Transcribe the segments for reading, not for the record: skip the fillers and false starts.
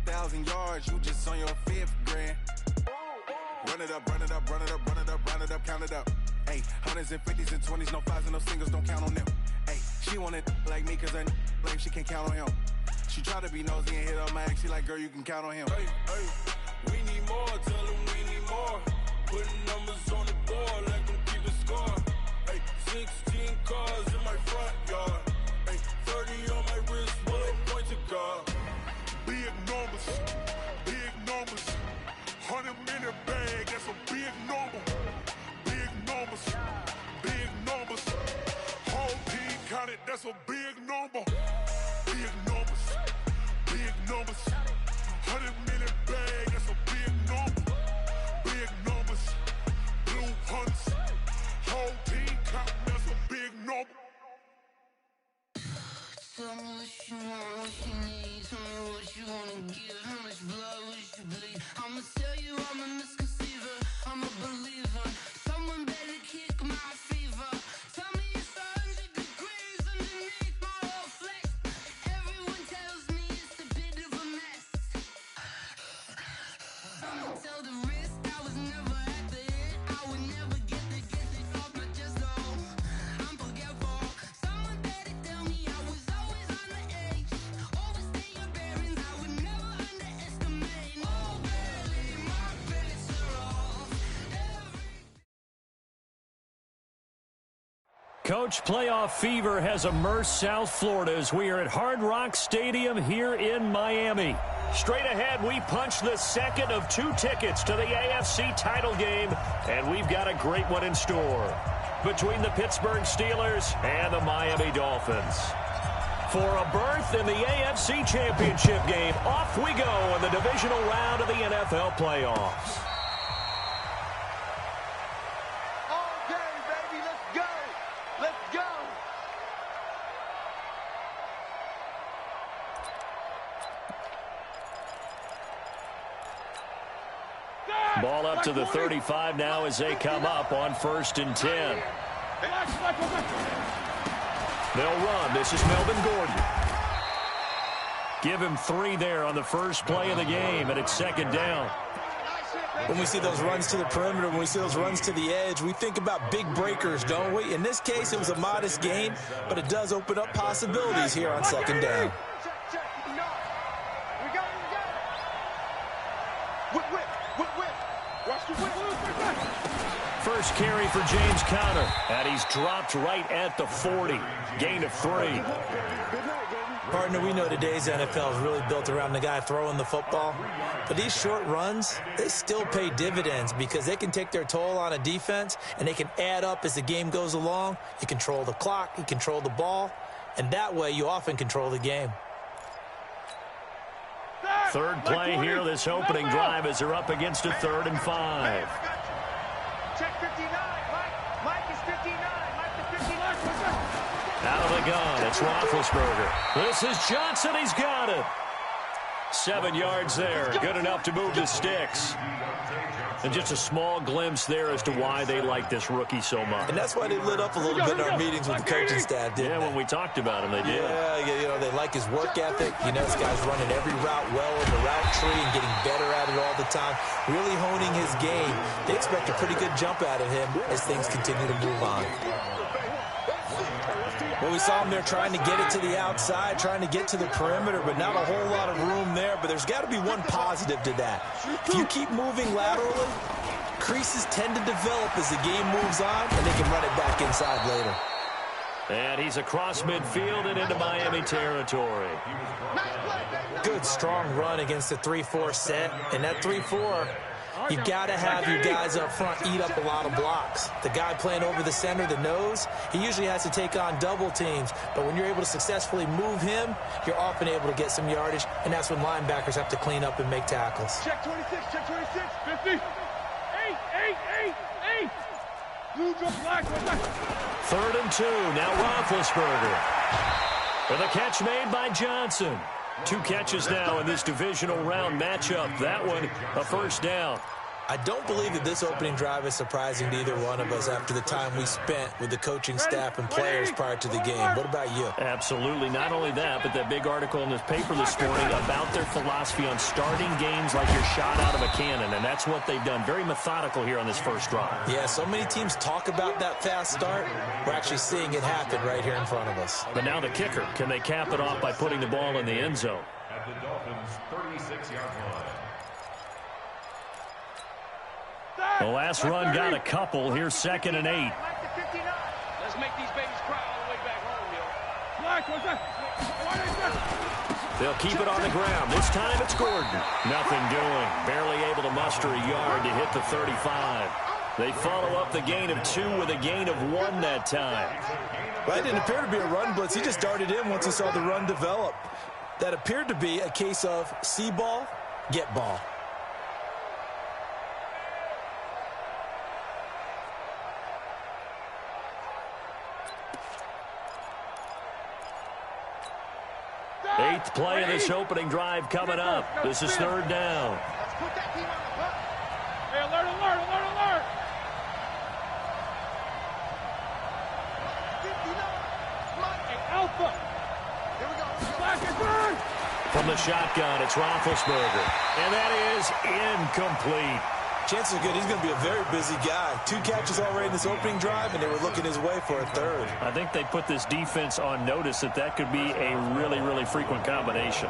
1,000 yards, you just on your 5th grand. Run it up, run it up, run it up, run it up, run it up, count it up. Hey, hundreds and 50s and 20s, no 5s and no singles, don't count on them. Hey, she want it like me, cause her lame, she can't count on him. She try to be nosy and hit up my ex, she like, girl, you can count on him. Hey, hey, we need more, tell them we need more. Putting numbers on the board, let them keep a score. Hey, 16 cars in my front yard. Hey, 30 on my wrist, bullet point to God. Big numbers, big numbers. 100 minute bag, that's a big number. Big numbers, big numbers. Whole team counted, that's a big number. Big numbers, big numbers. 100 minute bag, that's a big number. Big numbers, blue hunts. Whole team counting, that's a big number. Tell me what you want, what you need. Tell me what you wanna give. How much blood would you bleed? I'ma tell you I'm a misconceiver. I'm a believer. Someone better kick my fever. Tell me it's 100 degrees underneath my whole flesh. Everyone tells me it's a bit of a mess. I'ma tell the risk I was never at the end. I would never get it off my chest though. I'm forgetful. Someone better tell me I was always on the edge. Overstay your bearings, I would never underestimate. Oh baby, my bets are off. Coach, playoff fever has immersed South Florida as we are at Hard Rock Stadium here in Miami. Straight ahead, we punch the second of 2 tickets to the AFC title game, and we've got a great one in store between the Pittsburgh Steelers and the Miami Dolphins. For a berth in the AFC Championship game, off we go in the divisional round of the NFL playoffs. Okay, baby, let's go. Let's go. Ball up to the 35 now as they come up on 1st and 10. They'll run. This is Melvin Gordon. Give him 3 there on the first play of the game, and it's 2nd down. When we see those runs to the perimeter, when we see those runs to the edge, we think about big breakers, don't we? In this case, it was a modest gain, but it does open up possibilities here on 2nd down. First carry for James Conner, and he's dropped right at the 40. Gain of 3. Partner, we know today's NFL is really built around the guy throwing the football. But these short runs, they still pay dividends because they can take their toll on a defense, and they can add up as the game goes along. You control the clock, you control the ball, and that way you often control the game. Third play here, this opening drive as they're up against a 3rd and 5. Check 59. Mike is 59. Mike is 59. Out of the gun, it's Roethlisberger. This is Johnson, he's got it. 7 yards there, good enough to move the sticks. And just a small glimpse there as to why they like this rookie so much. And that's why they lit up a little bit in our meetings with the coaching staff, didn't they? When we talked about him, they did. Yeah, you know, they like his work ethic. You know, this guy's running every route well in the route tree and getting better at it all the time, really honing his game. They expect a pretty good jump out of him as things continue to move on. Well, we saw him there trying to get it to the outside, trying to get to the perimeter, but not a whole lot of room there. But there's got to be one positive to that. If you keep moving laterally, creases tend to develop as the game moves on, and they can run it back inside later. And he's across midfield and into Miami territory. Good, strong run against the 3-4 set. And that 3-4, you got to have your guys up front eat up a lot of blocks. The guy playing over the center, the nose, he usually has to take on double teams. But when you're able to successfully move him, you're often able to get some yardage, and that's when linebackers have to clean up and make tackles. Check 26, check 26, 50. 8. Blue drop black. 3rd and 2, now Roethlisberger. With a catch made by Johnson. 2 catches now in this divisional round matchup. That one, a 1st down. I don't believe that this opening drive is surprising to either one of us after the time we spent with the coaching staff and players prior to the game. What about you? Absolutely. Not only that, but that big article in this paper this morning about their philosophy on starting games like you're shot out of a cannon, and that's what they've done. Very methodical here on this first drive. Yeah, so many teams talk about that fast start. We're actually seeing it happen right here in front of us. But now the kicker. Can they cap it off by putting the ball in the end zone? At the Dolphins' 36-yard line. The last run got a couple. Here's 2nd and 8. Let's make these babies cry all the way back home, They'll keep it on the ground. This time it's Gordon. Nothing doing. Barely able to muster a yard to hit the 35. They follow up the gain of 2 with a gain of 1 that time. Well, it didn't appear to be a run blitz. He just darted in once he saw the run develop. That appeared to be a case of see ball, get ball. Eighth play of this opening drive coming up. This is 3rd down. Let's put that team on the bus. Hey, alert, alert, alert, alert. 59. Come on. Hey, Alpha. Here we go. Black and burn. From the shotgun, it's Roethlisberger. And that is incomplete. Chances are good he's going to be a very busy guy. 2 catches already in this opening drive, and they were looking his way for a 3rd. I think they put this defense on notice that could be a really, really frequent combination.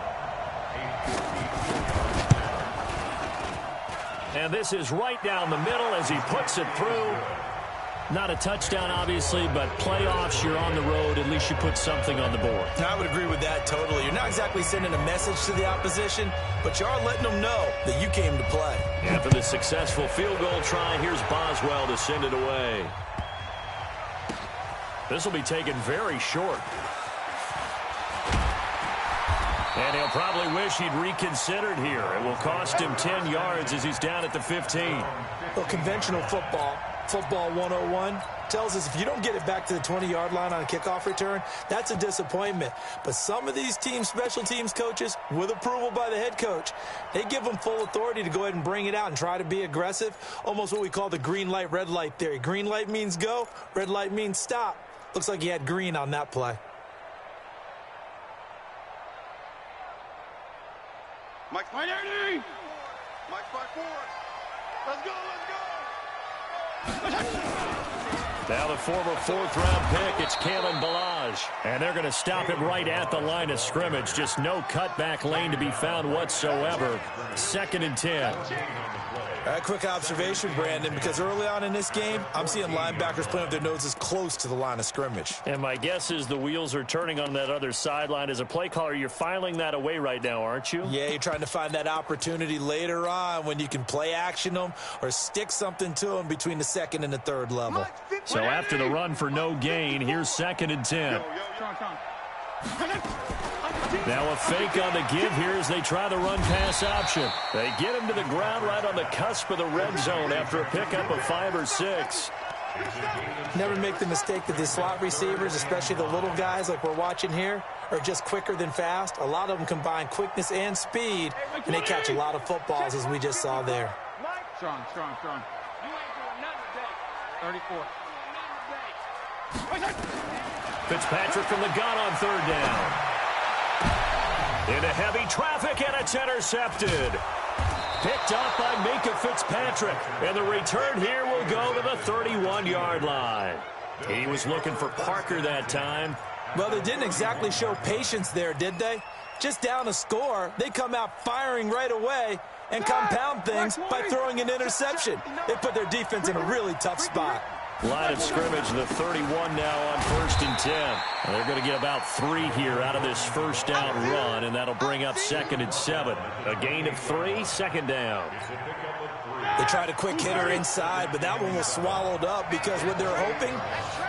And this is right down the middle as he puts it through. Not a touchdown, obviously, but playoffs, you're on the road. At least you put something on the board. I would agree with that totally. You're not exactly sending a message to the opposition, but you are letting them know that you came to play. After the successful field goal try, here's Boswell to send it away. This will be taken very short. And he'll probably wish he'd reconsidered here. It will cost him 10 yards as he's down at the 15. Well, conventional football 101, tells us if you don't get it back to the 20-yard line on a kickoff return, that's a disappointment. But some of these teams, special teams coaches, with approval by the head coach, they give them full authority to go ahead and bring it out and try to be aggressive, almost what we call the green light, red light theory. Green light means go, red light means stop. Looks like he had green on that play. Mike's 580. Mike's 5-4. Let's go, let's go. Now the former 4th-round pick, it's Kalen Ballage. And they're going to stop him right at the line of scrimmage. Just no cutback lane to be found whatsoever. 2nd and 10. A quick observation, Brandon, because early on in this game, I'm seeing linebackers playing with their noses close to the line of scrimmage. And my guess is the wheels are turning on that other sideline. As a play caller, you're filing that away right now, aren't you? Yeah, you're trying to find that opportunity later on when you can play action them or stick something to them between the 2nd and the 3rd level. So after the run for no gain, here's 2nd and 10. Now a fake on the give here as they try the run-pass option. They get him to the ground right on the cusp of the red zone after a pickup of 5 or 6. Never make the mistake that the slot receivers, especially the little guys like we're watching here, are just quicker than fast. A lot of them combine quickness and speed, and they catch a lot of footballs, as we just saw there. Strong. You ain't doing nothing today. 34. Fitzpatrick from the gun on 3rd down. Into heavy traffic, and it's intercepted. Picked up by Minkah Fitzpatrick. And the return here will go to the 31-yard line. He was looking for Parker that time. Well, they didn't exactly show patience there, did they? Just down a score, they come out firing right away and compound things by throwing an interception. They put their defense in a really tough spot. Line of scrimmage, the 31 now on 1st and 10. And they're going to get about 3 here out of this first down run, and that'll bring up 2nd and 7. A gain of 3, 2nd down. They tried a quick hitter inside, but that one was swallowed up because what they're hoping,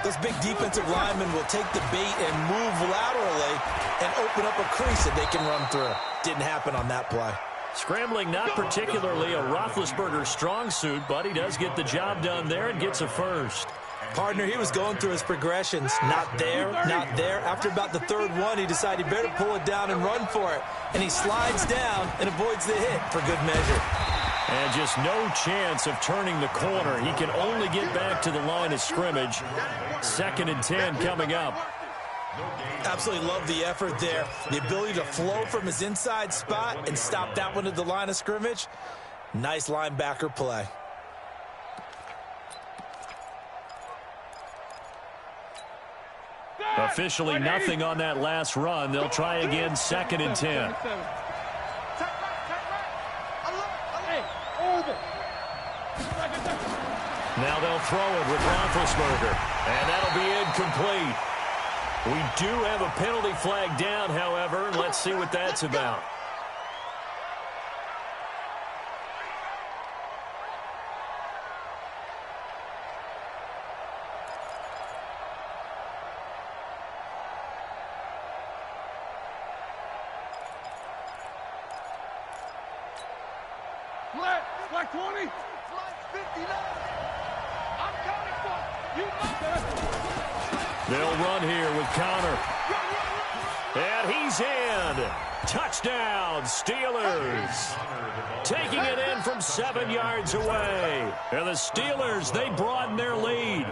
those big defensive linemen will take the bait and move laterally and open up a crease that they can run through. Didn't happen on that play. Scrambling, not particularly a Roethlisberger strong suit, but he does get the job done there and gets a first. Partner, he was going through his progressions. Not there, not there. After about the 3rd one, he decided he better pull it down and run for it. And he slides down and avoids the hit for good measure. And just no chance of turning the corner. He can only get back to the line of scrimmage. 2nd and 10 coming up. Absolutely love the effort there. The ability to flow from his inside spot and stop that one at the line of scrimmage. Nice linebacker play. Officially nothing on that last run. They'll try again, 2nd and 10. Now they'll throw it with Roethlisberger, and that'll be incomplete. We do have a penalty flag down, however. Let's see what that's about. Flag 20. Flag 59. I'm counting for you. They'll run here with Connor. And he's in. Touchdown, Steelers. Taking it in from 7 yards away. And the Steelers, they broaden their lead.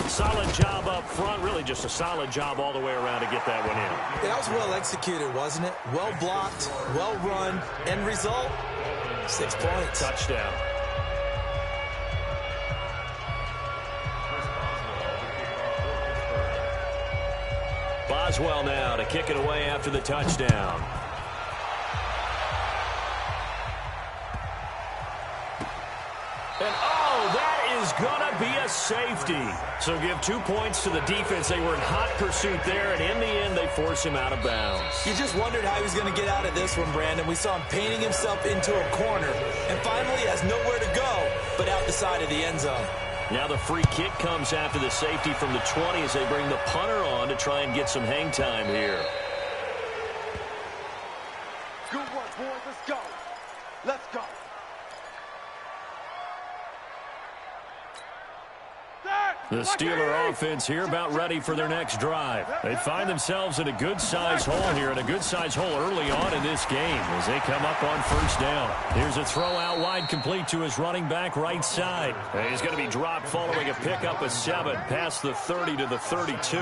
Solid job up front. Really just a solid job all the way around to get that one in. That was well executed, wasn't it? Well blocked, well run. End result, 6 points. Touchdown. Boswell now to kick it away after the touchdown. And that is going to be a safety. So give 2 points to the defense. They were in hot pursuit there, and in the end, they force him out of bounds. You just wondered how he was going to get out of this one, Brandon. We saw him painting himself into a corner, and finally has nowhere to go but out the side of the end zone. Now the free kick comes after the safety from the 20 as they bring the punter on to try and get some hang time here. Good work, boys. Let's go. Let's go. The Steeler offense here about ready for their next drive. They find themselves in a good-sized hole here, and a good-sized hole early on in this game as they come up on 1st down. Here's a throw out wide complete to his running back right side. And he's going to be dropped following a pickup of 7 past the 30 to the 32.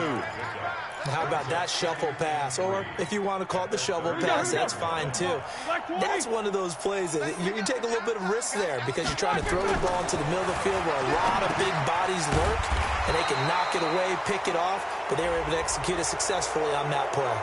How about that shuffle pass? Or if you want to call it the shovel pass, that's fine too. That's one of those plays that you take a little bit of risk there because you're trying to throw the ball into the middle of the field where a lot of big bodies lurk, and they can knock it away, pick it off, but they were able to execute it successfully on that play.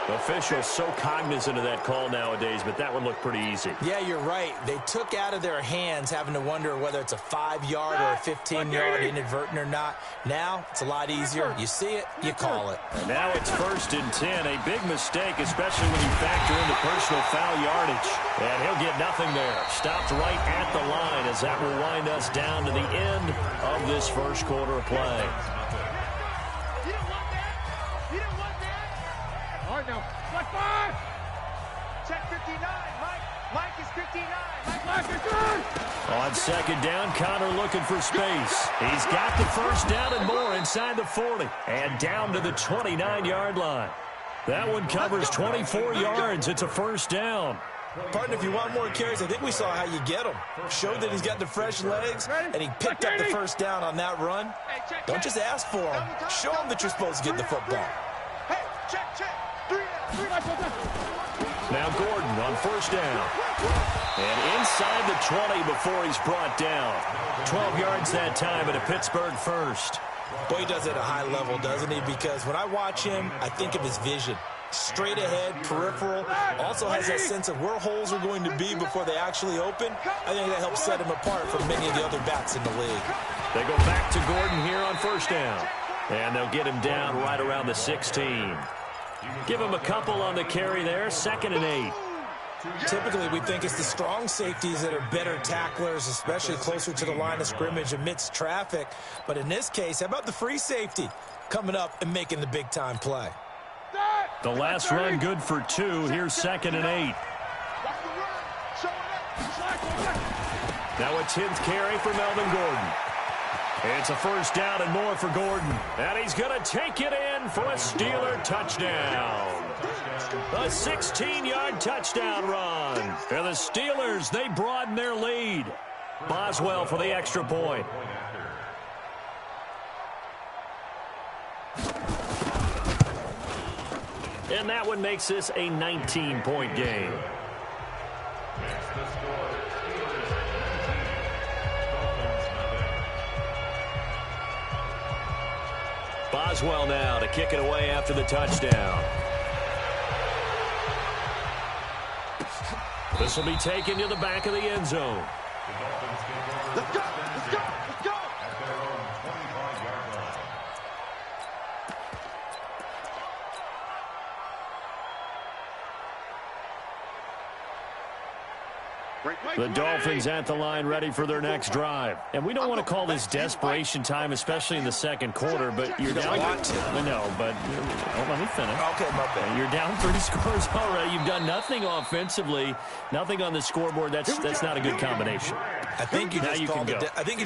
Officials so cognizant of that call nowadays, but that one looked pretty easy. Yeah, you're right. They took out of their hands having to wonder whether it's a 5-yard or a 15-yard inadvertent or not. Now, it's a lot easier. You see it, you call it. And now it's 1st and 10. A big mistake, especially when you factor in the personal foul yardage. And he'll get nothing there. Stopped right at the line as that will wind us down to the end of this first quarter of play. Now, flag 5. Check 59. Mike is 59. Mike is good. On 2nd down, Connor looking for space. He's got the 1st down and more inside the 40. And down to the 29-yard line. That one covers 24 yards. It's a 1st down. Partner, if you want more carries, I think we saw how you get him. Showed that he's got the fresh legs, and he picked up the 1st down on that run. Don't just ask for him. Show him that you're supposed to get the football. Hey, check. Now Gordon on 1st down. And inside the 20 before he's brought down. 12 yards that time at a Pittsburgh 1st. Boy, he does it at a high level, doesn't he? Because when I watch him, I think of his vision. Straight ahead, peripheral. Also has that sense of where holes are going to be before they actually open. I think that helps set him apart from many of the other backs in the league. They go back to Gordon here on 1st down. And they'll get him down right around the 16. Give him a couple on the carry there. 2nd and 8. Typically, we think it's the strong safeties that are better tacklers, especially closer to the line of scrimmage amidst traffic. But in this case, how about the free safety coming up and making the big-time play? The last run good for 2. Here's 2nd and 8. Now a 10th carry for Melvin Gordon. It's a 1st down and more for Gordon. And he's going to take it in for a Steeler touchdown. A 16-yard touchdown run. And the Steelers, they broaden their lead. Boswell for the extra point. And that one makes this a 19-point game. Boswell now to kick it away after the touchdown. This will be taken to the back of the end zone. Let's go! Let's go! Let's go! The Dolphins at the line ready for their next drive. And we don't want to call this desperation time, especially in the second quarter, but you're down. No, but let me finish. Okay, my bad. You're down 3 scores already. You've done nothing offensively, nothing on the scoreboard. That's not a good combination. I think you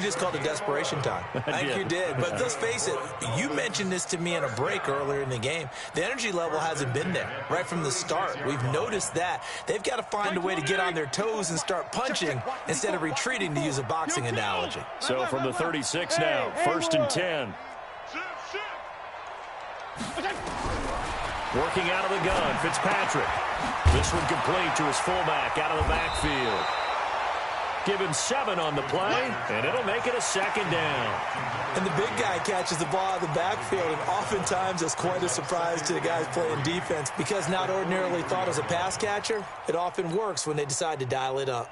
just called it desperation time. I think you did. But let's face it, you mentioned this to me in a break earlier in the game. The energy level hasn't been there right from the start. We've noticed that. They've got to find a way to get on their toes and start punching instead of retreating, to use a boxing analogy. So from the 36 now, 1st and 10. Working out of the gun, Fitzpatrick. This one complete to his fullback out of the backfield. Give him 7 on the play, and it'll make it a 2nd down. And the big guy catches the ball out of the backfield, and oftentimes it's quite a surprise to the guys playing defense, because not ordinarily thought as a pass catcher, it often works when they decide to dial it up.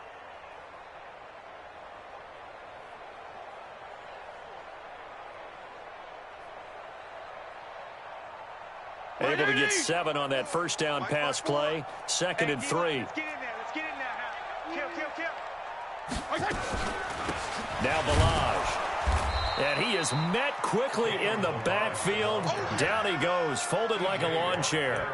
Able to get 7 on that 1st down pass play. 2nd and 3. Let's get in there. Let's get in there. Kill. Now Balaj. And he is met quickly in the backfield. Down he goes, folded like a lawn chair.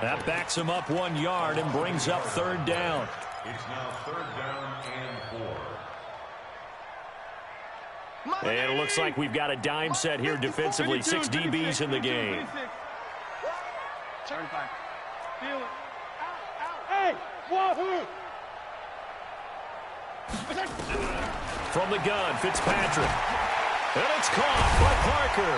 That backs him up 1 yard and brings up 3rd down. It's now 3rd down and 4. And it looks like we've got a dime set here defensively. 6 DBs in the game. 35. Feel it. Hey, wahoo! From the gun, Fitzpatrick. And it's caught by Parker.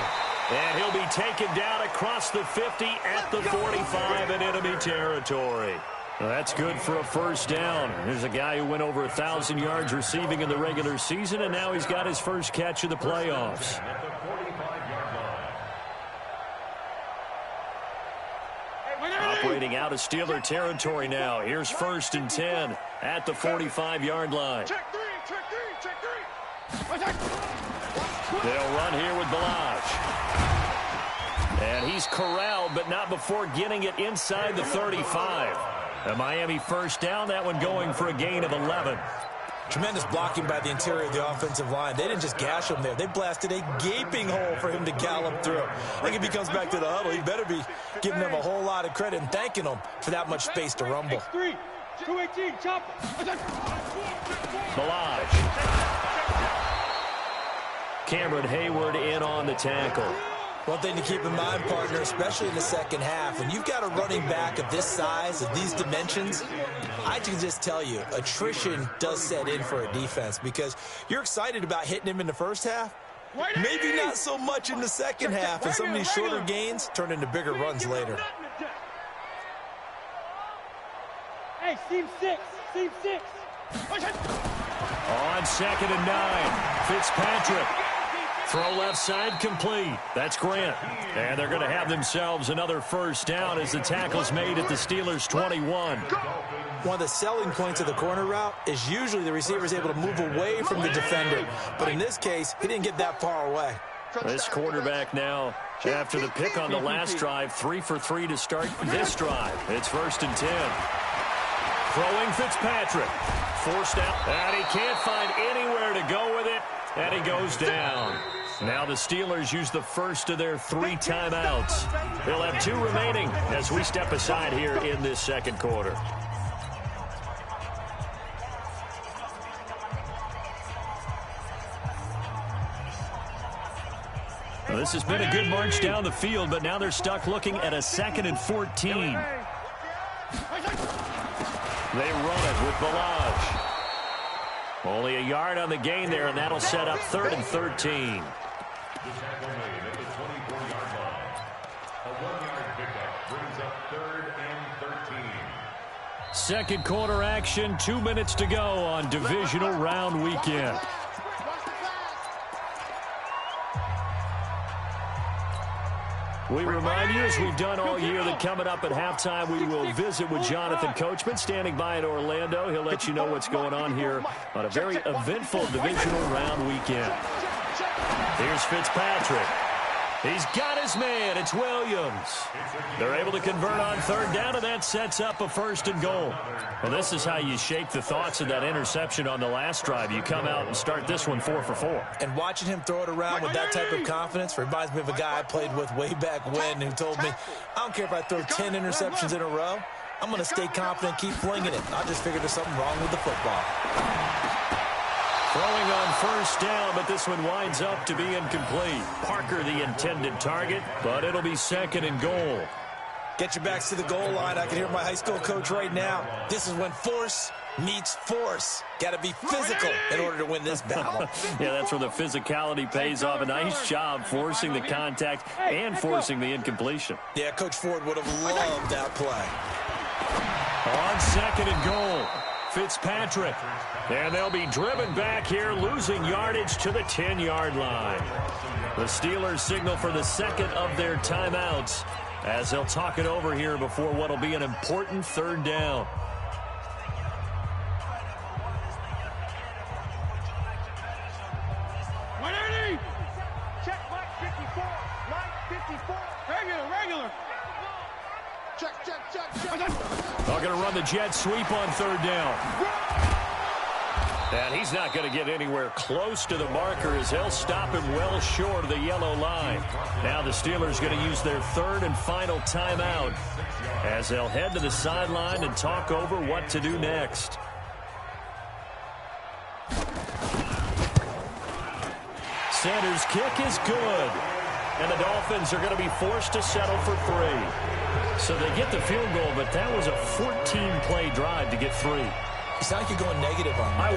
And he'll be taken down across the 50 at the 45 in enemy territory. Well, that's good for a 1st down. There's a guy who went over 1,000 yards receiving in the regular season, and now he's got his first catch of the playoffs. Operating out of Steeler territory now. Here's 1st and 10 at the 45-yard line. Check three. They'll run here with Balaj. And he's corralled, but not before getting it inside the 35. A Miami 1st down, that one going for a gain of 11. Tremendous blocking by the interior of the offensive line. They didn't just gash him there. They blasted a gaping hole for him to gallop through. I think if he comes back to the huddle, he better be giving them a whole lot of credit and thanking them for that much space to rumble. 218, chop. Balaj. Cameron Hayward in on the tackle. One thing to keep in mind, partner, especially in the second half, when you've got a running back of this size, of these dimensions, I can just tell you, attrition does set in for a defense, because you're excited about hitting him in the first half, maybe not so much in the second half, and some of these shorter gains turn into bigger runs later. Hey, seam 6. On 2nd and 9, Fitzpatrick. Throw left side complete. That's Grant. And they're going to have themselves another 1st down as the tackle's made at the Steelers' 21. One of the selling points of the corner route is usually the receiver is able to move away from the defender. But in this case, he didn't get that far away. This quarterback now, after the pick on the last drive, 3 for 3 to start this drive. It's 1st and 10. Throwing Fitzpatrick. Forced out. And he can't find anywhere to go with it. And he goes down. Now the Steelers use the first of their 3 timeouts. They'll have 2 remaining as we step aside here in this second quarter. Well, this has been a good march down the field, but now they're stuck looking at a 2nd and 14. They run it with Balaj. Only a yard on the gain there, and that'll set up 3rd and 13. The tackle made at the 24-yard line. A 1-yard pickup brings up 3rd and 13. Second quarter action, 2 minutes to go on divisional round weekend. We remind you, as we've done all year, that coming up at halftime, we will visit with Jonathan Coachman, standing by in Orlando. He'll let you know what's going on here on a very eventful divisional round weekend. Here's Fitzpatrick. He's got his man. It's Williams. They're able to convert on 3rd down, and that sets up a 1st and goal. Well, this is how you shake the thoughts of that interception on the last drive. You come out and start this one 4 for 4. And watching him throw it around with that type of confidence reminds me of a guy I played with way back when who told me, I don't care if I throw 10 interceptions in a row. I'm going to stay confident, keep flinging it. I just figured there's something wrong with the football. Throwing on 1st down, but this one winds up to be incomplete. Parker the intended target, but it'll be 2nd and goal. Get your backs to the goal line. I can hear my high school coach right now. This is when force meets force. Got to be physical in order to win this battle. Yeah, that's where the physicality pays off. A nice job forcing the contact and forcing the incompletion. Yeah, Coach Ford would have loved that play. On 2nd and goal, Fitzpatrick. And they'll be driven back here, losing yardage to the 10-yard line. The Steelers signal for the 2nd of their timeouts as they'll talk it over here before what will be an important 3rd down. Check, Mike 54. Mike 54. Regular. Check. They're going to run the jet sweep on 3rd down. And he's not going to get anywhere close to the marker as they'll stop him well short of the yellow line. Now the Steelers going to use their 3rd and final timeout as they'll head to the sideline and talk over what to do next. Center's kick is good. And the Dolphins are going to be forced to settle for 3. So they get the field goal, but that was a 14-play drive to get 3. You sound like you're going negative on me. I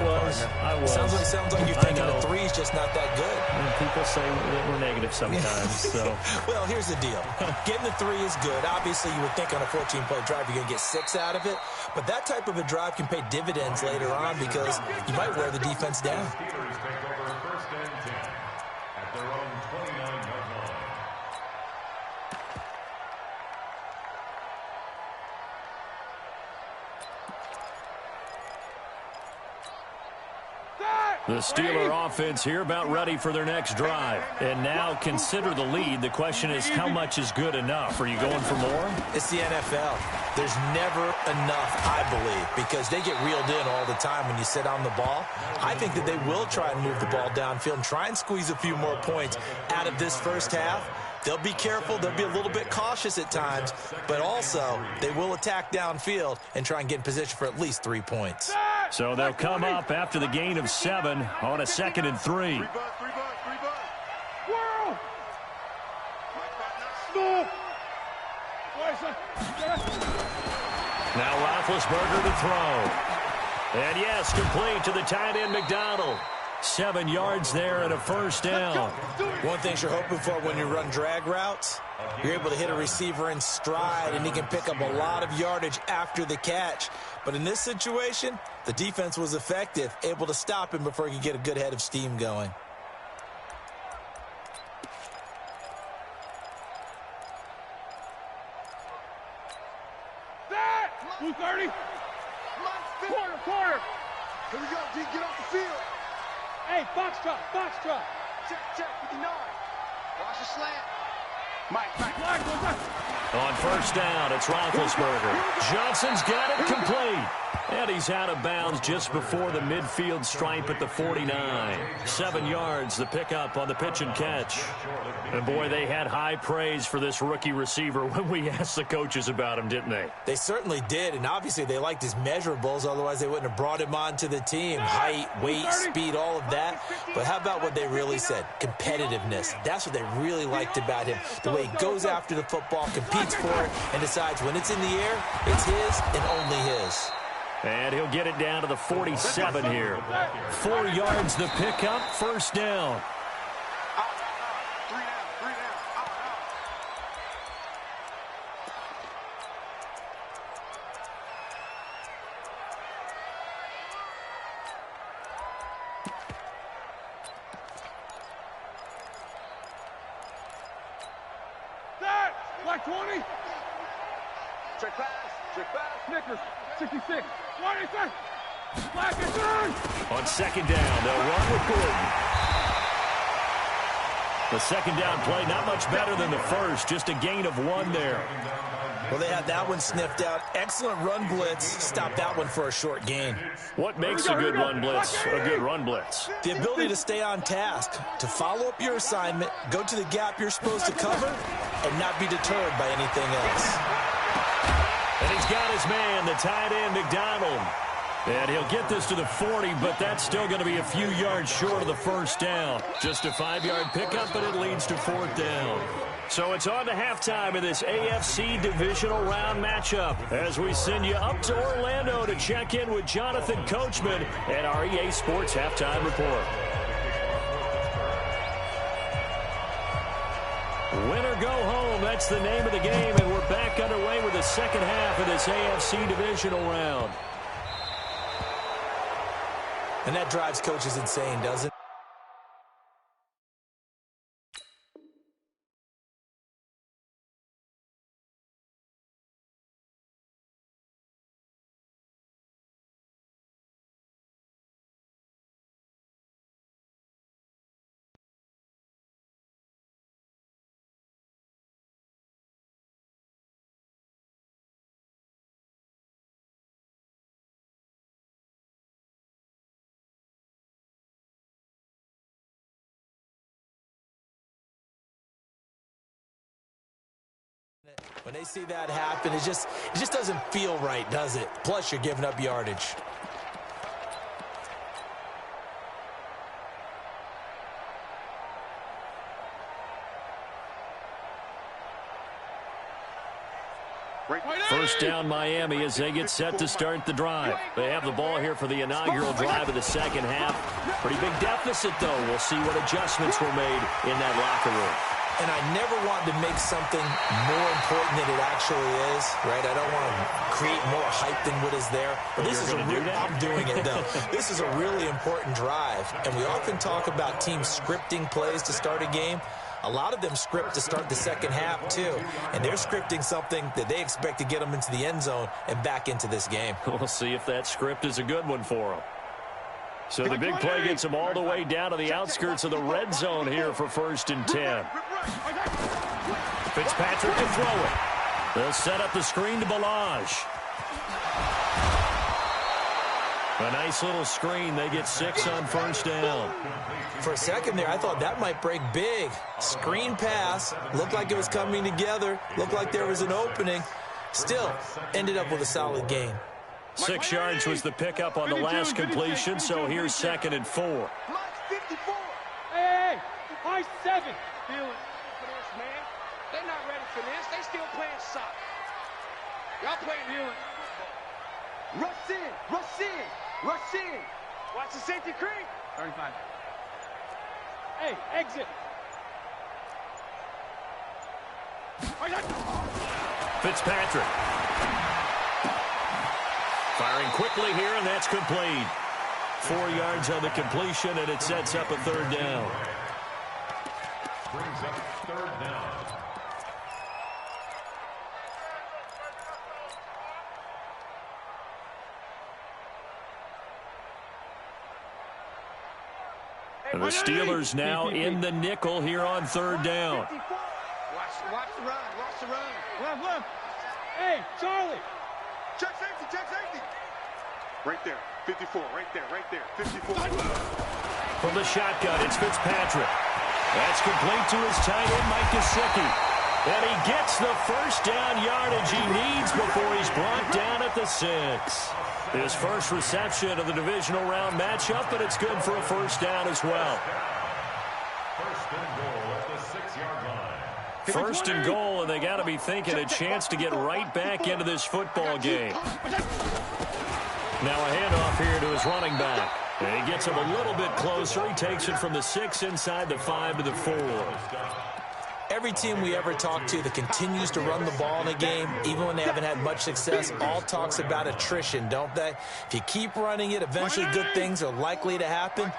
was. Sounds like you're thinking the 3 is just not that good. And people say that we're negative sometimes. So. Well, here's the deal. Getting the 3 is good. Obviously, you would think on a 14-play drive you're going to get 6 out of it. But that type of a drive can pay dividends later on because you might wear the defense down. Steelers take over 1st and 10 at their own 29-yard line. The Steeler offense here about ready for their next drive. And now consider the lead. The question is, how much is good enough? Are you going for more? It's the NFL. There's never enough, I believe, because they get reeled in all the time when you sit on the ball. I think that they will try and move the ball downfield and try and squeeze a few more points out of this first half. They'll be careful. They'll be a little bit cautious at times, but also they will attack downfield and try and get in position for at least 3 points. So they'll come up after the gain of 7 on a 2nd and 3. Now Roethlisberger to throw. And yes, complete to the tight end McDonald. 7 yards there and a 1st down. One thing you're hoping for when you run drag routes, you're able to hit a receiver in stride and he can pick up a lot of yardage after the catch. But in this situation, the defense was effective, able to stop him before he could get a good head of steam going. Blue 30. Quarter. Here we go, D. Get off the field. Hey, box drop. Check, 59. Watch the slant. Mike. On 1st down, it's Roethlisberger. Johnson's got it complete. And he's out of bounds just before the midfield stripe at the 49. 7 yards, the pickup on the pitch and catch. And boy, they had high praise for this rookie receiver when we asked the coaches about him, didn't they? They certainly did, and obviously they liked his measurables, otherwise they wouldn't have brought him onto the team. Height, weight, speed, all of that. But how about what they really said? Competitiveness. That's what they really liked about him. The way he goes after the football, competes for it, and decides when it's in the air, it's his and only his. And he'll get it down to the 47 here. 4 yards the pickup, first down. Black 20. Check pass. Snickers. 66. 26. Black and turn. On second down, they'll run with Gordon. The second down play, not much better than the first, just a gain of 1 there. Well, they had that one sniffed out. Excellent run blitz. Stop that one for a short gain. What makes a good run blitz a good run blitz? The ability to stay on task, to follow up your assignment, go to the gap you're supposed to cover, and not be deterred by anything else. And he's got his man, the tight end, McDonald. And he'll get this to the 40, but that's still going to be a few yards short of the first down. Just a 5-yard pickup, but it leads to 4th down. So it's on to halftime of this AFC divisional round matchup as we send you up to Orlando to check in with Jonathan Coachman and our EA Sports Halftime Report. Win or go home, that's the name of the game, and we're back underway with the second half of this AFC divisional round. And that drives coaches insane, doesn't it? When they see that happen, it just doesn't feel right, does it? Plus, you're giving up yardage. First down Miami as they get set to start the drive. They have the ball here for the inaugural drive of the second half. Pretty big deficit, though. We'll see what adjustments were made in that locker room. And I never want to make something more important than it actually is, right? I don't want to create more hype than what is there. But this is I'm doing it, though. This is a really important drive. And we often talk about teams scripting plays to start a game. A lot of them script to start the second half, too. And they're scripting something that they expect to get them into the end zone and back into this game. We'll see if that script is a good one for them. So the big play gets them all the way down to the outskirts of the red zone here for 1st and 10. Fitzpatrick to throw it. They'll set up the screen to Balaj. A nice little screen. They get 6 on 1st down. For a second there, I thought that might break big. Screen pass. Looked like it was coming together. Looked like there was an opening. Still, ended up with a solid gain. 6 yards was the pickup on the last completion, so here's 2nd and 4. Hey, high 7. Feel it for this, man. They're not ready for this. They still playing soccer. Y'all playing viewing football. Rush in, rush in, rush in. Watch the safety creep. 35. Hey, exit. Fitzpatrick. Firing quickly here, and that's complete. 4 yards on the completion, and it sets up a 3rd down. Brings up 3rd down. And the Steelers now in the nickel here on 3rd down. Watch the run, watch the run. Left. Hey, Charlie. Check safety. Right there, 54, right there, 54. From the shotgun, it's Fitzpatrick. That's complete to his tight end, Mike Gesicki. And he gets the 1st down yardage he needs before he's brought down at the 6. His first reception of the divisional round matchup, but it's good for a 1st down as well. 1st and goal at the 6-yard line. 1st and goal, and they got to be thinking a chance to get right back into this football game. Now a handoff here to his running back. And he gets him a little bit closer. He takes it from the 6 inside the 5 to the 4. Every team we ever talk to that continues to run the ball in a game, even when they haven't had much success, all talks about attrition, don't they? If you keep running it, eventually good things are likely to happen.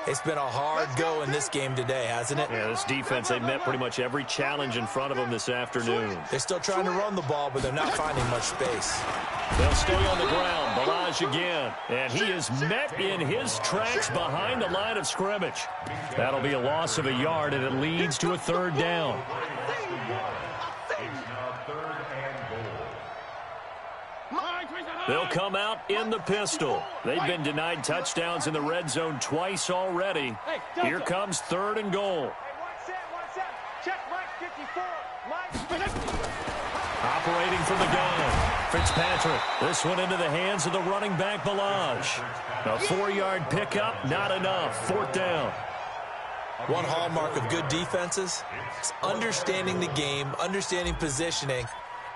It's been a hard go in this game today, hasn't it? Yeah, this defense, they met pretty much every challenge in front of them this afternoon. They're still trying to run the ball, but they're not finding much space. They'll stay on the ground. Balaj again. And he is met in his tracks behind the line of scrimmage. That'll be a loss of a yard, and it leads to a 3rd down. They'll come out in the pistol. They've been denied touchdowns in the red zone twice already. Here comes 3rd and goal. Operating from the gun, Fitzpatrick. This one into the hands of the running back, Balaj. A 4-yard pickup, not enough. 4th down. One hallmark of good defenses is understanding the game, understanding positioning,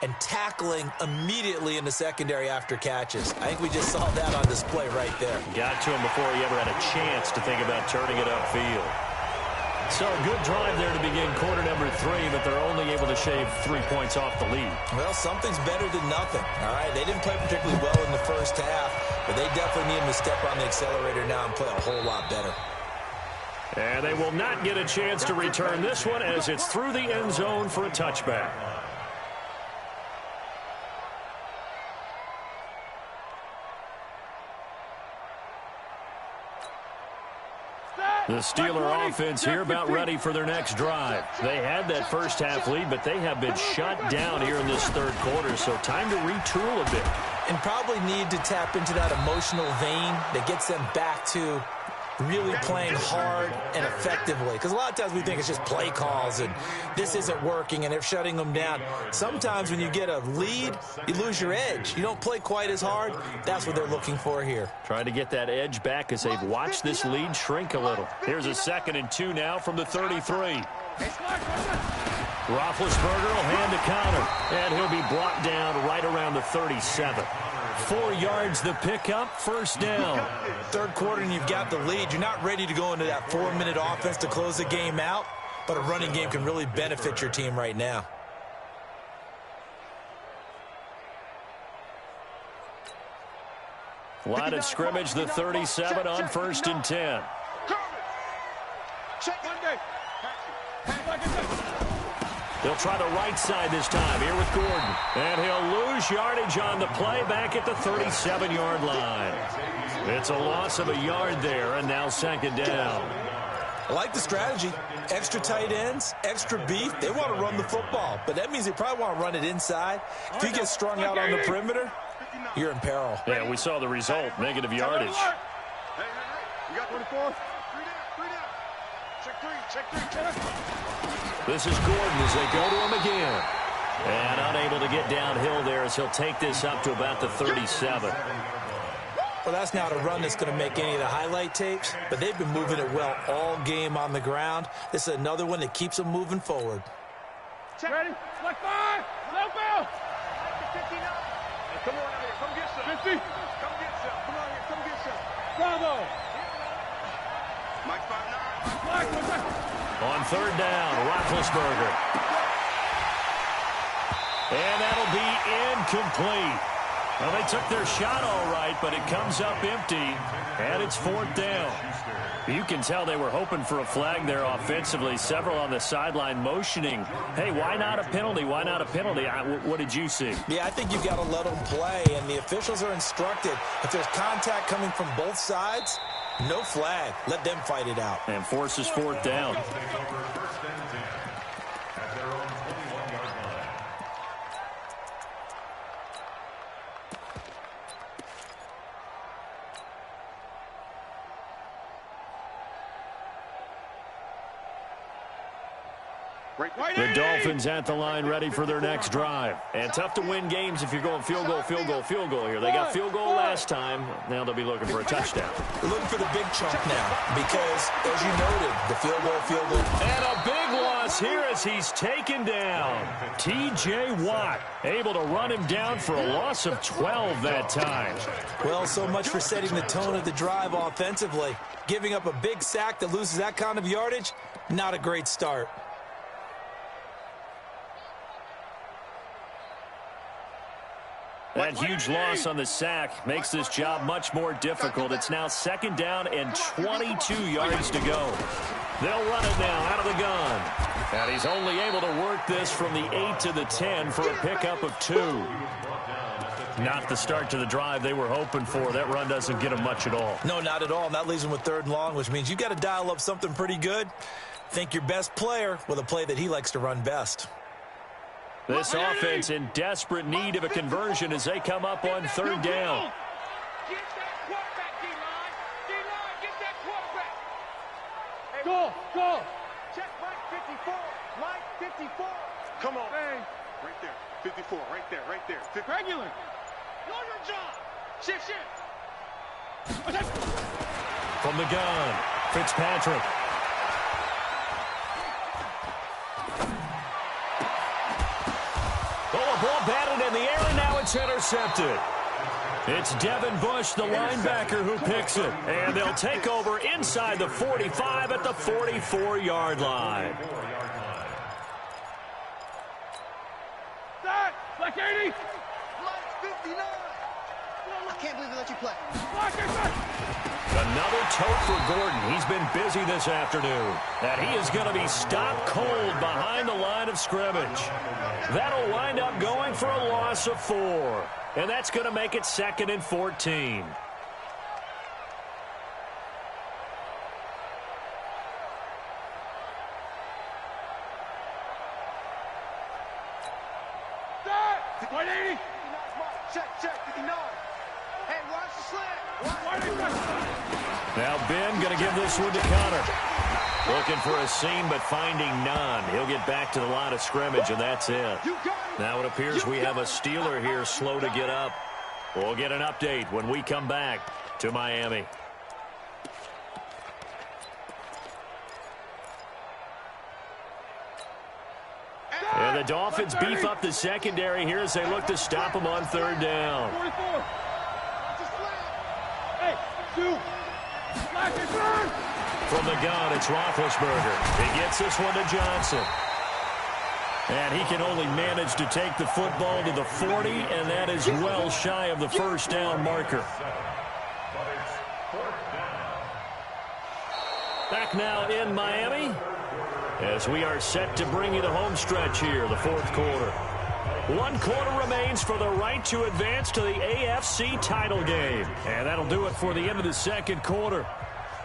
and tackling immediately in the secondary after catches. I think we just saw that on display right there. Got to him before he ever had a chance to think about turning it upfield. So a good drive there to begin quarter number 3, but they're only able to shave 3 points off the lead. Well, something's better than nothing, all right? They didn't play particularly well in the first half, but they definitely need to step on the accelerator now and play a whole lot better. And they will not get a chance to return this one as it's through the end zone for a touchback. The Steeler offense here about ready for their next drive. They had that first half lead, but they have been shut down here in this 3rd quarter, so time to retool a bit. And probably need to tap into that emotional vein that gets them back to really playing hard and effectively. Because a lot of times we think it's just play calls and this isn't working and they're shutting them down. Sometimes when you get a lead, you lose your edge. You don't play quite as hard. That's what they're looking for here. Trying to get that edge back as they've watched this lead shrink a little. Here's a 2nd and 2 now from the 33. Roethlisberger will hand a counter, and he'll be brought down right around the 37. 4 yards the pickup, 1st down. 3rd quarter and you've got the lead. You're not ready to go into that 4-minute offense to close the game out, but a running game can really benefit your team right now. Line of scrimmage, the 37 on 1st and 10. They'll try the right side this time here with Gordon. And he'll lose yardage on the play back at the 37-yard line. It's a loss of a yard there, and now 2nd down. I like the strategy. Extra tight ends, extra beef. They want to run the football, but that means they probably want to run it inside. If you get strung out on the perimeter, you're in peril. Yeah, we saw the result, negative yardage. You got 24? Check three. This is Gordon as they go to him again. And unable to get downhill there as he'll take this up to about the 37. Well, that's not a run that's going to make any of the highlight tapes, but they've been moving it well all game on the ground. This is another one that keeps them moving forward. Ready? Left 5. Left bell. 59. Come on out here. Come get some. 50. Come get some. Come on here. Come get some. Bravo. Mike 5-9. On 3rd down, Roethlisberger. And that'll be incomplete. Well, they took their shot all right, but it comes up empty, and it's 4th down. You can tell they were hoping for a flag there offensively. Several on the sideline motioning, hey, why not a penalty? Why not a penalty? What did you see? Yeah, I think you've got to let them play, and the officials are instructed. If there's contact coming from both sides, no flag. Let them fight it out. And forces 4th down. The Dolphins at the line ready for their next drive. And tough to win games if you're going field goal, field goal, field goal here. They got field goal last time. Now they'll be looking for a touchdown. They're looking for the big chunk now because, as you noted, the field goal. And a big loss here as he's taken down. T.J. Watt able to run him down for a loss of 12 that time. Well, so much for setting the tone of the drive offensively. Giving up a big sack that loses that kind of yardage, not a great start. That huge loss on the sack makes this job much more difficult. It's now 2nd down and 22 yards to go. They'll run it now out of the gun. And he's only able to work this from the 8 to the 10 for a pickup of 2. Not the start to the drive they were hoping for. That run doesn't get them much at all. No, not at all. And that leaves them with 3rd and long, which means you've got to dial up something pretty good. Think your best player with a play that he likes to run best. This offense in desperate need of a conversion as they come up on 3rd down. Get that quarterback, D-line. D-line, get that quarterback. Hey, go. Check Mike 54. Mike 54. Come on. Hey. Right there. 54. Right there. Regular. Know your job. Shift. From the gun, Fitzpatrick. Ball batted in the air, and now it's intercepted. It's Devin Bush, the linebacker, who picks it. And they'll take over inside the 45 at the 44-yard line. That, like 80. Like 59. I can't believe they let you play. Another tote for Gordon. He's been busy this afternoon. And he is going to be stopped cold behind the line of scrimmage. That'll wind up going for a loss of 4. And that's going to make it 2nd and 14. Check, 59. Hey, watch the slant. Now Ben going to give this one to Connor. Looking for a seam, but finding none. He'll get back to the line of scrimmage, and that's it. Now it appears we have a Steeler here slow to get up. We'll get an update when we come back to Miami. And the Dolphins beef up the secondary here as they look to stop him on 3rd down. 44. Hey, 2. From the gun, it's Roethlisberger. He gets this one to Johnson. And he can only manage to take the football to the 40, and that is well shy of the 1st down marker. Back now in Miami as we are set to bring you the home stretch here, the 4th quarter. 1 quarter remains for the right to advance to the AFC title game. And that'll do it for the end of the 2nd quarter.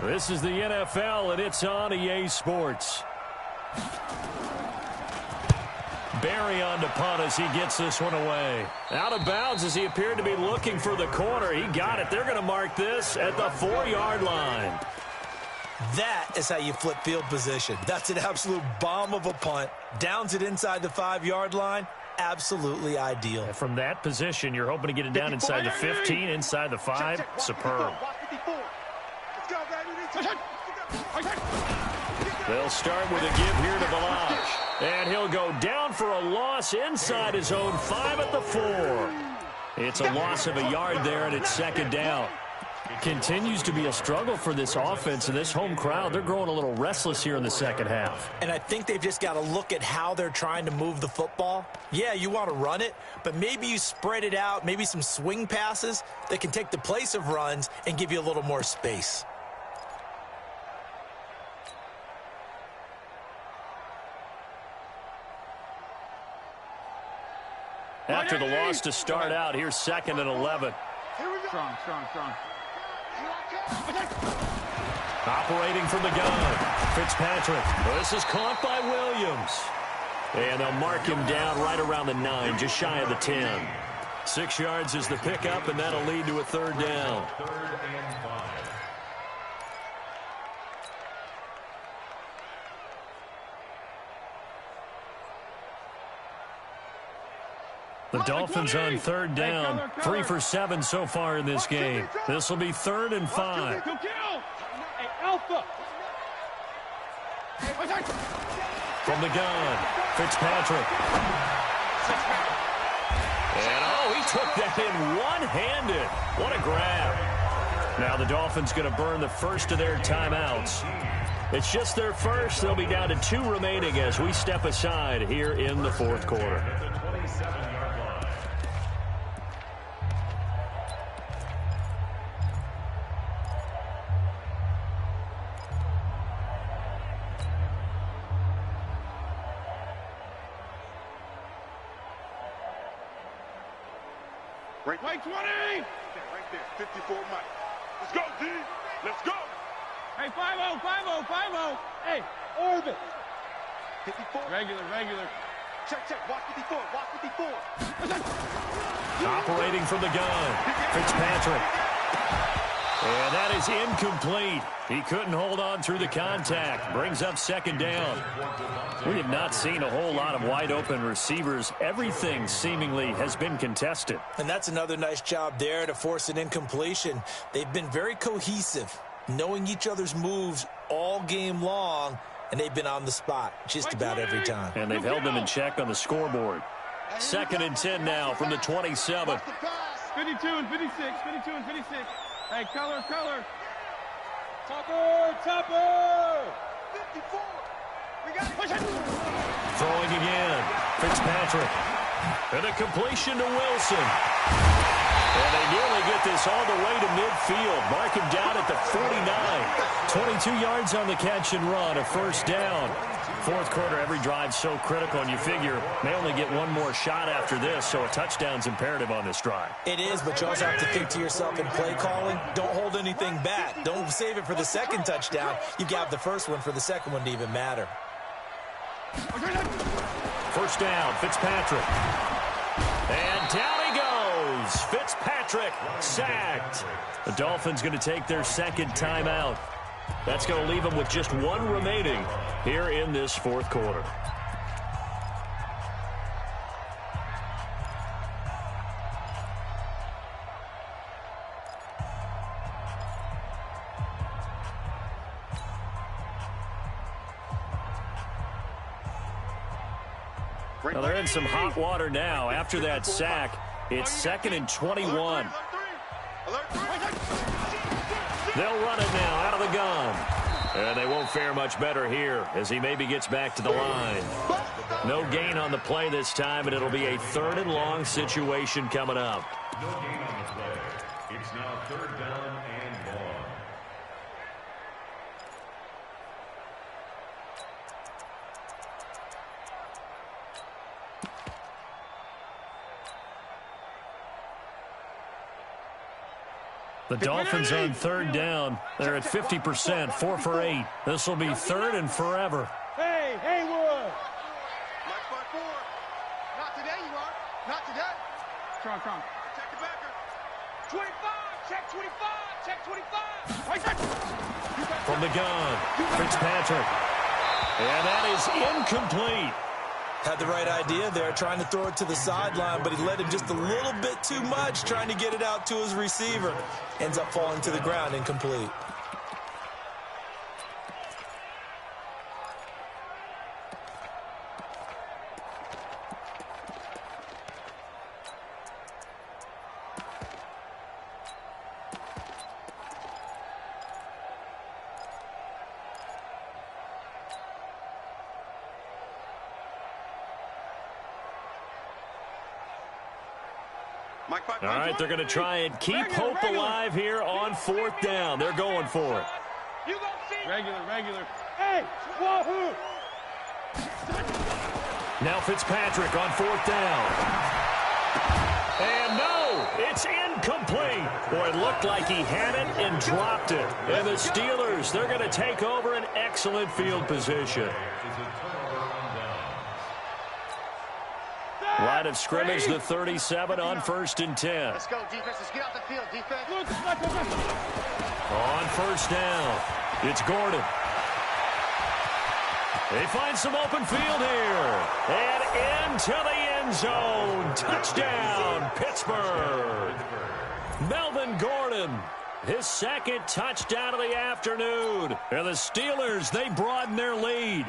This is the NFL, and it's on EA Sports. Barry on to punt as he gets this one away. Out of bounds as he appeared to be looking for the corner. He got it. They're going to mark this at the 4-yard line. That is how you flip field position. That's an absolute bomb of a punt. Downs it inside the 5-yard line. Absolutely ideal. From that position, you're hoping to get it down inside the 15, inside the 5. Superb. They'll start with a give here to Balaj. And he'll go down for a loss inside his own 5 at the 4. It's a loss of a yard there, and it's 2nd down. Continues to be a struggle for this offense and this home crowd. They're growing a little restless here in the 2nd half. And I think they've just got to look at how they're trying to move the football. Yeah, you want to run it, but maybe you spread it out, maybe some swing passes that can take the place of runs and give you a little more space. After the loss to start out, here's 2nd and 11. Strong. Operating from the gun, Fitzpatrick. This is caught by Williams. And they'll mark him down right around the 9, just shy of the 10. 6 yards is the pickup, and that'll lead to a 3rd down. 3rd and 5. The Dolphins on third down, 3 for 7 so far in this game. This will be 3rd and 5. Hey, Alpha. From the gun, Fitzpatrick. And, he took that in one-handed. What a grab. Now the Dolphins going to burn the first of their timeouts. It's just their first. They'll be down to 2 remaining as we step aside here in the 4th quarter. Right 20! Right there, 54 Mike. Let's go, D! Let's go! Hey, 5-0, 5-0, 5-0. Hey, orbit. 54. Regular. Check. Watch 54. Operating from the gun, Fitzpatrick. And that is incomplete. He couldn't hold on through the contact. Brings up 2nd down. We have not seen a whole lot of wide-open receivers. Everything seemingly has been contested. And that's another nice job there to force an incompletion. They've been very cohesive, knowing each other's moves all game long, and they've been on the spot just about every time. And they've held them in check on the scoreboard. 2nd and 10 now from the 27. 52 and 56. Hey, color. Topper. 54. We got it. Throwing again, Fitzpatrick. And a completion to Wilson. And they nearly get this all the way to midfield. Mark him down at the 49. 22 yards on the catch and run, a 1st down. 4th quarter, every drive so critical, and you figure they only get one more shot after this, so a touchdown's imperative on this drive. It is, but you also have to think to yourself in play calling, don't hold anything back. Don't save it for the 2nd touchdown. You got the 1st one for the 2nd one to even matter. 1st down, Fitzpatrick. And down he goes. Fitzpatrick sacked. The Dolphins going to take their 2nd timeout. That's going to leave them with just 1 remaining here in this 4th quarter. Well, they're in some hot water now. After that sack, it's 2nd and 21. They'll run it now out of the gun. And they won't fare much better here as he maybe gets back to the line. No gain on the play this time, and it'll be a 3rd and long situation coming up. No gain on the play. It's now 3rd down and long. The Dolphins on 3rd down. They're at 50%, 4 for 8. This will be 3rd and forever. Hey, Haywood. Mike 5-4. Not today, you are. Not today. Come. Check the backer. 25. Check 25. From the gun, Fitzpatrick. And that is incomplete. Had the right idea there, trying to throw it to the sideline, but he let him just a little bit too much, trying to get it out to his receiver. Ends up falling to the ground, incomplete. All right, they're going to try and keep hope alive here on 4th down. They're going for it. Regular. Hey, wahoo! Now Fitzpatrick on 4th down. And no, it's incomplete. Boy, it looked like he had it and dropped it. And the Steelers, they're going to take over an excellent field position. Line of scrimmage, the 37 on 1st and 10. Let's go, defense. Let's get out the field, defense. On 1st down, it's Gordon. They find some open field here. And into the end end zone. Touchdown, Pittsburgh. Melvin Gordon, his second touchdown of the afternoon. And the Steelers, they broaden their lead.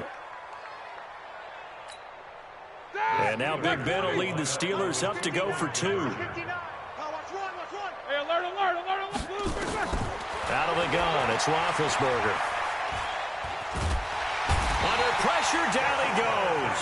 And now Big Ben will lead the Steelers up to go for 2. Hey, alert. Out of the gun, it's Roethlisberger. Under pressure, down he goes.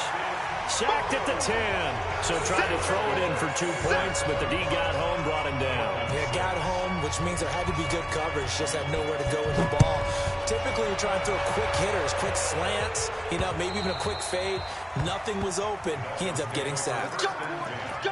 Sacked at the 10. So tried to throw it in for 2 points, but the D got home, brought him down. Yeah, got home, which means there had to be good coverage. Just had nowhere to go with the ball. Typically, you're trying to throw quick hitters, quick slants, maybe even a quick fade. Nothing was open. He ends up getting sacked. Go!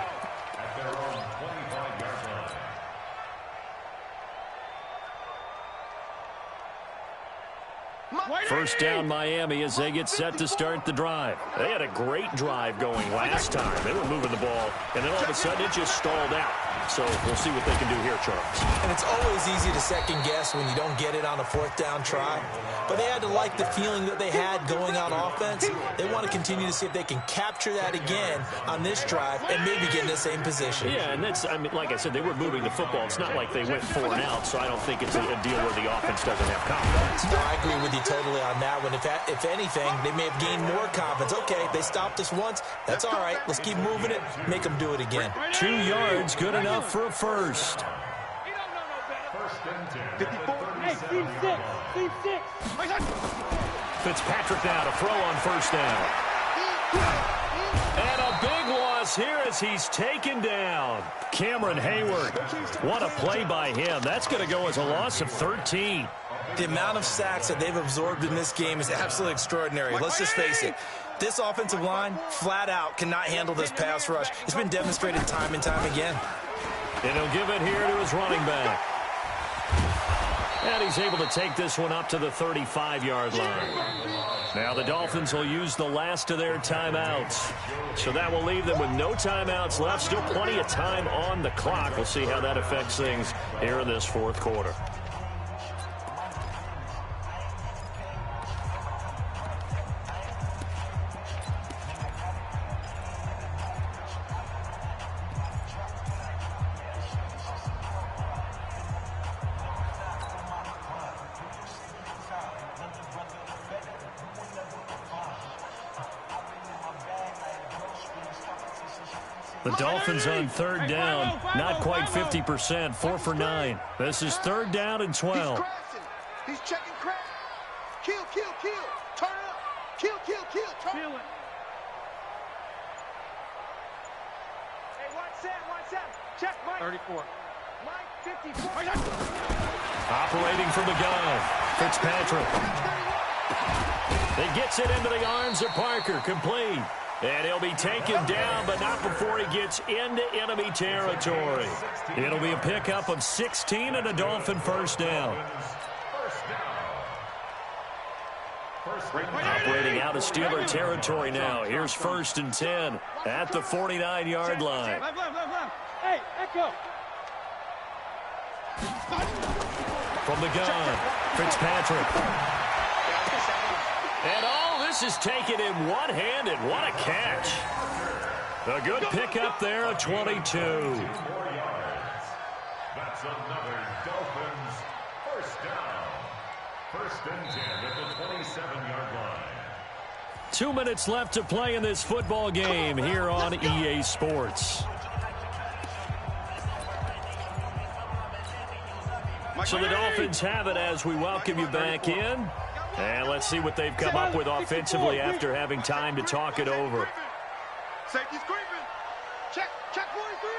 First down Miami as they get set to start the drive. They had a great drive going last time. They were moving the ball, and then all of a sudden it just stalled out. So we'll see what they can do here, Charles. And it's always easy to second guess when you don't get it on a 4th down try. But they had to like the feeling that they had going on offense. They want to continue to see if they can capture that again on this drive and maybe get in the same position. Yeah, and that's, like I said, they were moving the football. It's not like they went 4 and out, so I don't think it's a deal where the offense doesn't have confidence. No, I agree with you totally on that one. If anything, they may have gained more confidence. Okay, they stopped us once. That's all right. Let's keep moving it. Make them do it again. 2 yards, good enough for a first. He don't know no better. 1st and 10. 54. Hey, Steve 6. Fitzpatrick now to throw on first down. And a big loss here as he's taken down. Cameron Hayward. What a play by him. That's going to go as a loss of 13. The amount of sacks that they've absorbed in this game is absolutely extraordinary. Let's just face it. This offensive line, flat out, cannot handle this pass rush. It's been demonstrated time and time again. And he'll give it here to his running back. And he's able to take this one up to the 35-yard line. Now the Dolphins will use the last of their timeouts. So that will leave them with no timeouts left. Still plenty of time on the clock. We'll see how that affects things here in this 4th quarter. The Dolphins on 3rd down, not quite 50%, 4 for 9. This is 3rd down and 12. He's checking crash. Kill. Turn up. Kill. Turn up. Hey, watch that. Check, Mike. 34. Mike, 54. Operating from the gun, Fitzpatrick. He gets it into the arms of Parker, complete. And he'll be taken down, but not before he gets into enemy territory. It'll be a pickup of 16 and a Dolphin first down. Operating out of Steeler territory now. Here's 1st and 10 at the 49-yard line. Hey, Echo. From the gun, Fitzpatrick. And all this is taken in one-handed. What a catch. A good pickup there at 22. That's another Dolphins first down. 1st and 10 at the 27-yard line. 2 minutes left to play in this football game here on EA Sports. So the Dolphins have it as we welcome you back in. And let's see what they've come up with offensively after having time to talk it over. Safety's creeping. Check 43.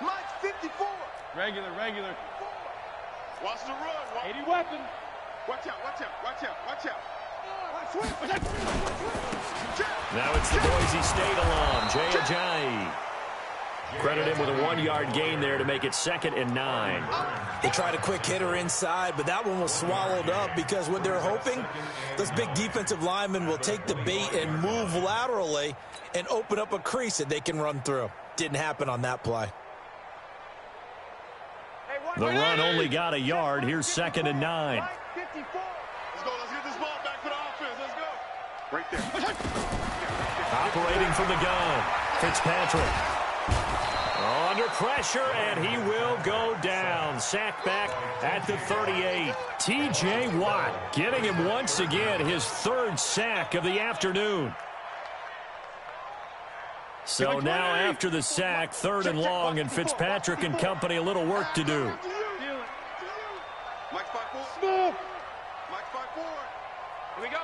Mike's 54. Regular. Watch the run. 80 weapon. Watch out. Now it's the Boise State alum, Jay Ajayi. Credit him with a 1-yard gain there to make it 2nd and 9. They tried a quick hitter inside, but that one was swallowed up because what they're hoping, those big defensive linemen will take the bait and move laterally and open up a crease that they can run through. Didn't happen on that play. The run only got a yard. Here's 2nd and 9. Let's go. Let's get this ball back for the offense. Let's go. Right there. Operating from the gun, Fitzpatrick. Under pressure, and he will go down. Sack back at the 38. T.J. Watt getting him once again his third sack of the afternoon. So now after the sack, 3rd and long, and Fitzpatrick and company a little work to do. Mike's 5-4. Mike's 5-4. Here we go.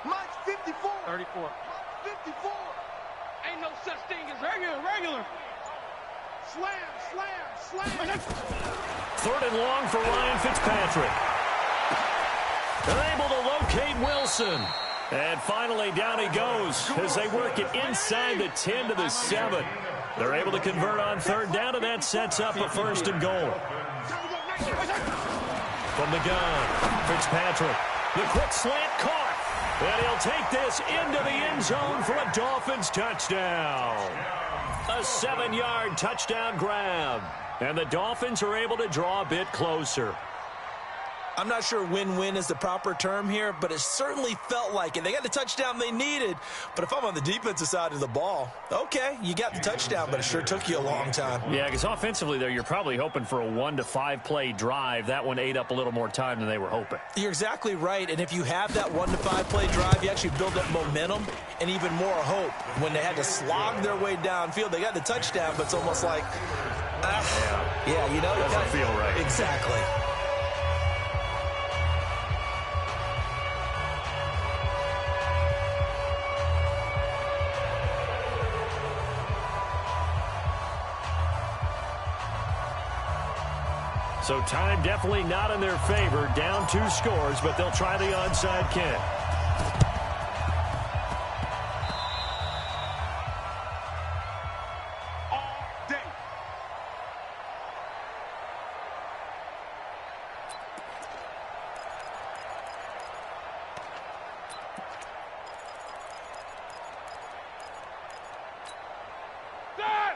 Mike's 54. 34. 54. Ain't no such thing as regular. Slam. 3rd and long for Ryan Fitzpatrick. They're able to locate Wilson. And finally, down he goes as they work it inside the 10 to the 7. They're able to convert on 3rd down, and that sets up a 1st and goal. From the gun, Fitzpatrick. The quick slant caught. And he'll take this into the end zone for a Dolphins touchdown. A 7-yard touchdown grab. And the Dolphins are able to draw a bit closer. I'm not sure win-win is the proper term here, but it certainly felt like it. They got the touchdown they needed, but if I'm on the defensive side of the ball, okay, you got the touchdown, but it sure took you a long time. Yeah, because offensively there, you're probably hoping for a 1 to 5 play drive. That one ate up a little more time than they were hoping. You're exactly right, and if you have that 1 to 5 play drive, you actually build up momentum and even more hope. When they had to slog their way downfield, they got the touchdown, but it's almost like, yeah, you know, it doesn't feel right. Exactly. So time definitely not in their favor. Down 2 scores, but they'll try the onside kick. All day.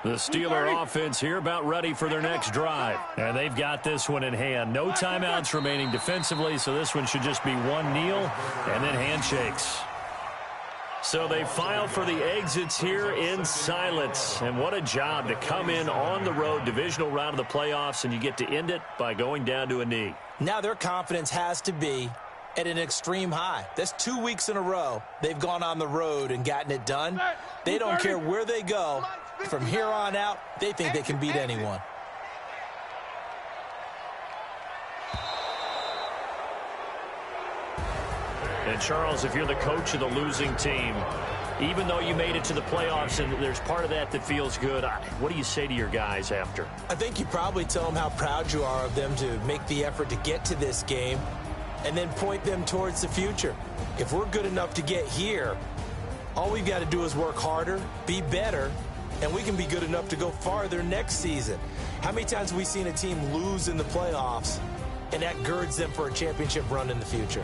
The Steeler offense here about ready for their next drive. And they've got this one in hand. No timeouts remaining defensively, so this one should just be one kneel and then handshakes. So they file for the exits here in silence. And what a job to come in on the road, divisional round of the playoffs, and you get to end it by going down to a knee. Now their confidence has to be at an extreme high. That's 2 weeks in a row they've gone on the road and gotten it done. They don't care where they go. From here on out, they think they can beat anyone. And Charles, if you're the coach of the losing team, even though you made it to the playoffs and there's part of that that feels good, what do you say to your guys after? I think you probably tell them how proud you are of them to make the effort to get to this game and then point them towards the future. If we're good enough to get here, all we've got to do is work harder, be better, and we can be good enough to go farther next season. How many times have we seen a team lose in the playoffs, and that girds them for a championship run in the future?